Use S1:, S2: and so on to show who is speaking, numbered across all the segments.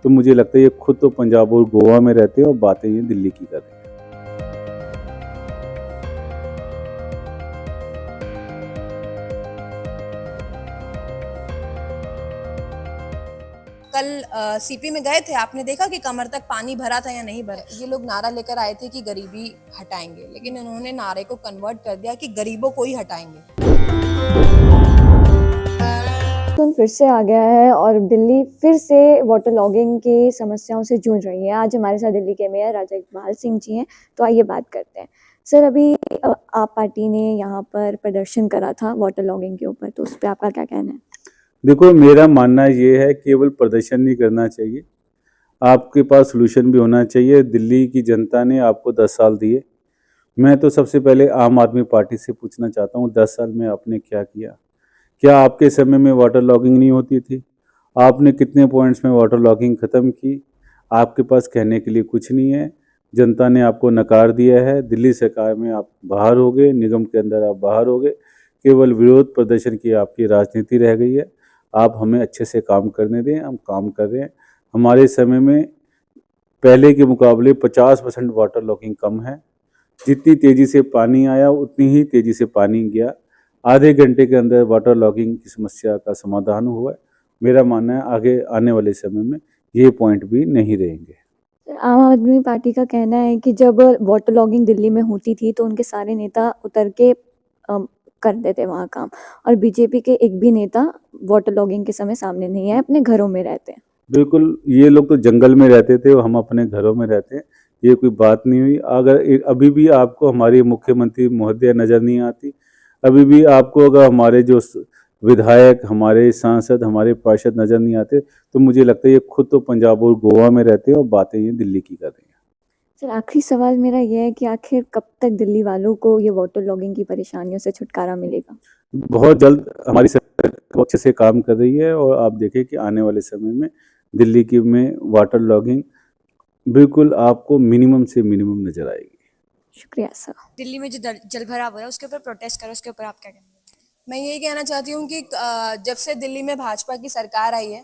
S1: तो मुझे लगता है ये खुद तो पंजाब और गोवा में रहते हैं और बातें ये दिल्ली की कर रहे हैं।
S2: कल सीपी में गए थे, आपने देखा कि कमर तक पानी भरा था या नहीं भरा। ये लोग नारा लेकर आए थे कि गरीबी हटाएंगे, लेकिन उन्होंने नारे को कन्वर्ट कर दिया कि गरीबों को ही हटाएंगे।
S3: फिर से आ गया है और दिल्ली फिर से वाटर लॉगिंग की समस्याओं से जूझ रही है। आज हमारे साथ दिल्ली के मेयर राजा इकबाल सिंह जी हैं, तो आइए बात करते हैं। सर, अभी आप पार्टी ने यहाँ पर प्रदर्शन करा था वाटर लॉगिंग के ऊपर, तो उस पर आपका क्या कहना है?
S1: देखो, मेरा मानना ये है केवल प्रदर्शन नहीं करना चाहिए, आपके पास सोल्यूशन भी होना चाहिए। दिल्ली की जनता ने आपको 10 साल दिए। मैं तो सबसे पहले आम आदमी पार्टी से पूछना चाहता हूँ 10 साल में आपने क्या किया? क्या आपके समय में वाटर लॉगिंग नहीं होती थी? आपने कितने पॉइंट्स में वाटर लॉगिंग ख़त्म की? आपके पास कहने के लिए कुछ नहीं है। जनता ने आपको नकार दिया है। दिल्ली सरकार में आप बाहर हो गए, निगम के अंदर आप बाहर हो गए। केवल विरोध प्रदर्शन की आपकी राजनीति रह गई है। आप हमें अच्छे से काम करने दें, हम काम कर रहे हैं। हमारे समय में पहले के मुकाबले 50% वाटर लॉगिंग कम है। जितनी तेज़ी से पानी आया उतनी ही तेज़ी से पानी गया। आधे घंटे के अंदर वाटर लॉगिंग की समस्या का समाधान हुआ है। मेरा मानना है आगे आने वाले समय में ये पॉइंट भी नहीं रहेंगे।
S3: आम आदमी पार्टी का कहना है कि जब वाटर लॉगिंग दिल्ली में होती थी तो उनके सारे नेता उतर के कर देते वहाँ काम, और बीजेपी के एक भी नेता वाटर लॉगिंग के समय सामने नहीं है, अपने घरों में रहते हैं।
S1: बिल्कुल, ये लोग तो जंगल में रहते थे और हम अपने घरों में रहते हैं, ये कोई बात नहीं हुई। अगर अभी भी आपको हमारी मुख्यमंत्री महोदया नज़र नहीं आती, अभी भी आपको अगर हमारे जो विधायक, हमारे सांसद, हमारे पार्षद नज़र नहीं आते, तो मुझे लगता है ये खुद तो पंजाब और गोवा में रहते हैं और बातें ये दिल्ली की कर रहे हैं।
S3: सर, आखिरी सवाल मेरा यह है कि आखिर कब तक दिल्ली वालों को ये वाटर लॉगिंग की परेशानियों से छुटकारा मिलेगा?
S1: बहुत जल्द हमारी सरकार अच्छे से काम कर रही है और आप देखें कि आने वाले समय में दिल्ली की में वाटर लॉगिंग बिल्कुल आपको मिनिमम से मिनिमम नज़र आएगी।
S3: शुक्रिया सर।
S2: दिल्ली में जो जल भराव हो रहा है उसके ऊपर प्रोटेस्ट करो, उसके ऊपर आप क्या कहेंगे? मैं यही कहना चाहती हूँ कि जब से दिल्ली में भाजपा की सरकार आई है,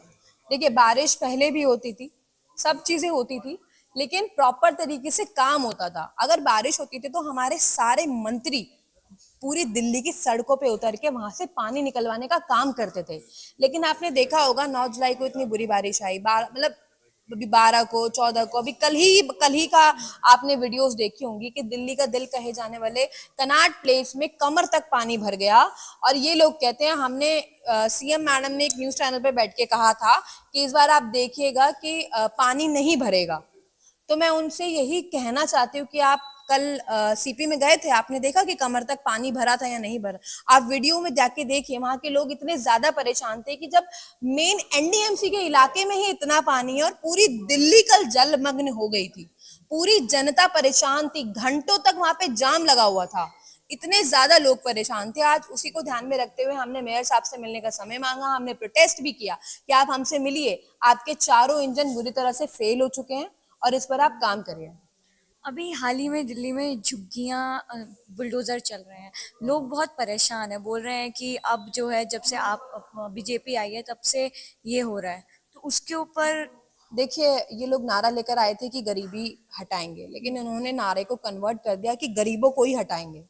S2: देखिए बारिश पहले भी होती थी, सब चीजें होती थी, लेकिन प्रॉपर तरीके से काम होता था। अगर बारिश होती थी तो हमारे सारे मंत्री पूरी दिल्ली की सड़कों पे उतर के वहां से पानी निकलवाने का काम करते थे। लेकिन आपने देखा होगा 9 जुलाई को इतनी बुरी बारिश आई, मतलब अभी 12 को, 14 को, अभी कल ही का आपने वीडियोस देखी होंगी कि दिल्ली का दिल कहे जाने वाले कनॉट प्लेस में कमर तक पानी भर गया। और ये लोग कहते हैं, हमने सीएम मैडम ने एक न्यूज चैनल पे बैठ के कहा था कि इस बार आप देखिएगा कि पानी नहीं भरेगा। तो मैं उनसे यही कहना चाहती हूँ कि आप कल सीपी में गए थे, आपने देखा कि कमर तक पानी भरा था या नहीं भरा। आप वीडियो में जाके देखिए, वहां के लोग इतने ज्यादा परेशान थे कि जब मेन एनडीएमसी के इलाके में ही इतना पानी है और पूरी दिल्ली कल जलमग्न हो गई थी, पूरी जनता परेशान थी, घंटों तक वहां पे जाम लगा हुआ था, इतने ज्यादा लोग परेशान थे। आज उसी को ध्यान में रखते हुए हमने मेयर साहब से मिलने का समय मांगा, हमने प्रोटेस्ट भी किया कि आप हमसे मिलिए, आपके चारों इंजन बुरी तरह से फेल हो चुके हैं और इस पर आप काम करिए।
S3: अभी हाल ही में दिल्ली में झुग्गियां बुलडोजर चल रहे हैं, लोग बहुत परेशान हैं, बोल रहे हैं कि अब जो है जब से आप बीजेपी आई है तब से ये हो रहा है, तो उसके ऊपर
S2: देखिए, ये लोग नारा लेकर आए थे कि गरीबी हटाएंगे, लेकिन उन्होंने नारे को कन्वर्ट कर दिया कि गरीबों को ही हटाएंगे।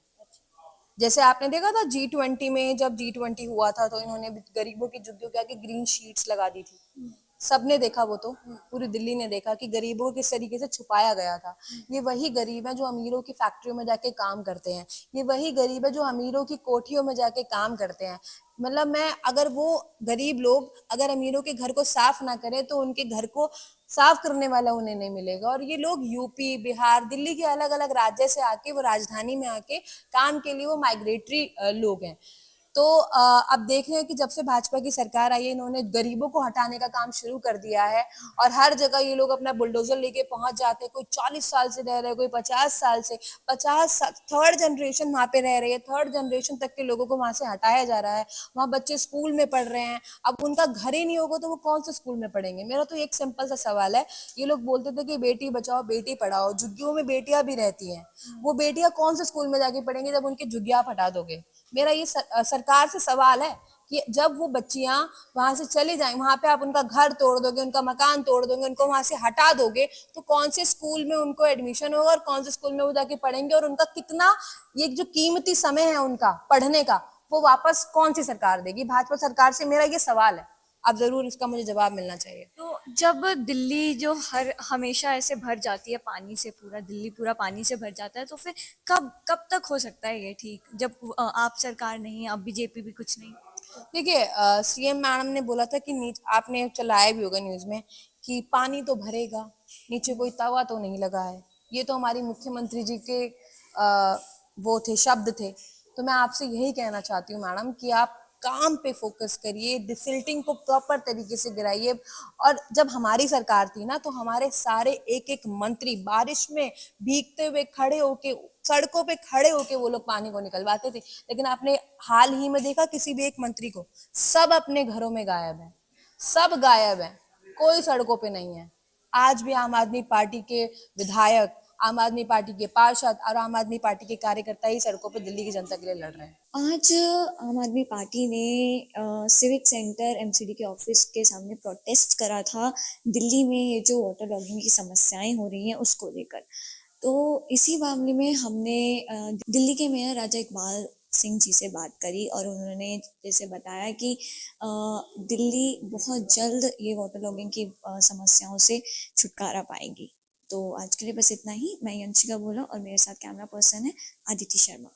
S2: जैसे आपने देखा था G20 में, जब G20 हुआ था तो इन्होंने गरीबों की झुग्गियों के आगे ग्रीन शीट्स लगा दी थी। सबने देखा, वो तो पूरी दिल्ली ने देखा कि गरीबों को किस तरीके से छुपाया गया था। ये वही गरीब है जो अमीरों की फैक्ट्रियों में जाके काम करते हैं, ये वही गरीब है जो अमीरों की कोठियों में जाके काम करते हैं। मतलब मैं, अगर वो गरीब लोग अगर अमीरों के घर को साफ ना करें तो उनके घर को साफ करने वाला उन्हें नहीं मिलेगा। और ये लोग यूपी, बिहार, दिल्ली के अलग अलग राज्य से आके, वो राजधानी में आके काम के लिए वो माइग्रेटरी लोग हैं। तो अब देख रहे हैं कि जब से भाजपा की सरकार आई है, इन्होंने गरीबों को हटाने का काम शुरू कर दिया है और हर जगह ये लोग अपना बुलडोजर लेके पहुंच जाते हैं। कोई 40 साल से रह रहे हैं, कोई 50 साल से, 50 थर्ड जनरेशन वहां पे रह रही है, थर्ड जनरेशन तक के लोगों को वहां से हटाया जा रहा है। वहां बच्चे स्कूल में पढ़ रहे हैं, अब उनका घर ही नहीं होगा तो वो कौन से स्कूल में पढ़ेंगे? मेरा तो एक सिंपल सा सवाल है। ये लोग बोलते थे कि बेटी बचाओ बेटी पढ़ाओ, झुग्गियों में बेटियां भी रहती हैं, वो बेटियां कौन से स्कूल में जाके पढ़ेंगी जब उनकी झुग्गियां आप हटा दोगे? मेरा ये सरकार से सवाल है कि जब वो बच्चियां वहां से चली जाएं, वहां पे आप उनका घर तोड़ दोगे, उनका मकान तोड़ दोगे, उनको वहां से हटा दोगे, तो कौन से स्कूल में उनको एडमिशन होगा और कौन से स्कूल में वो जाके पढ़ेंगे, और उनका कितना ये जो कीमती समय है उनका पढ़ने का, वो वापस कौन सी सरकार देगी? भाजपा सरकार से मेरा ये सवाल है, अब जरूर इसका मुझे जवाब मिलना चाहिए।
S3: तो जब दिल्ली जो हर हमेशा ऐसे भर जाती है पानी से, पूरा दिल्ली पूरा पानी से भर जाता है, तो फिर कब कब तक हो सकता है ये ठीक, जब आप सरकार नहीं, अब बीजेपी भी कुछ नहीं?
S2: देखिए, सीएम मैडम ने बोला था कि आपने चलाया भी होगा न्यूज में कि पानी तो भरेगा, नीचे कोई तवा तो नहीं लगा है। ये तो हमारी मुख्यमंत्री जी के वो थे, शब्द थे। तो मैं आपसे यही कहना चाहती हूँ मैडम कि आप काम पे फोकस करिए, डिसिल्टिंग को प्रॉपर तरीके से गिराइए। और जब हमारी सरकार थी ना, तो हमारे सारे एक एक मंत्री बारिश में भीगते हुए खड़े होके, सड़कों पे खड़े होके वो लोग पानी को निकलवाते थे। लेकिन आपने हाल ही में देखा किसी भी एक मंत्री को? सब अपने घरों में गायब है, सब गायब है, कोई सड़कों पे नहीं है। आज भी आम आदमी पार्टी के विधायक, आम आदमी पार्टी के पार्षद और आम आदमी पार्टी के कार्यकर्ता ही सड़कों पे दिल्ली की जनता के लिए लड़ रहे हैं।
S3: आज आम आदमी पार्टी ने सिविक सेंटर एमसीडी के ऑफिस के सामने प्रोटेस्ट करा था, दिल्ली में ये जो वाटर लॉगिंग की समस्याएं हो रही हैं उसको लेकर। तो इसी मामले में हमने दिल्ली के मेयर राजा इकबाल सिंह जी से बात करी, और उन्होंने जैसे बताया कि दिल्ली बहुत जल्द ये वाटर लॉगिंग की समस्याओं से छुटकारा पाएगी। तो आज के लिए बस इतना ही। मैं यंशिका बोला और मेरे साथ कैमरा पर्सन है आदित्य शर्मा।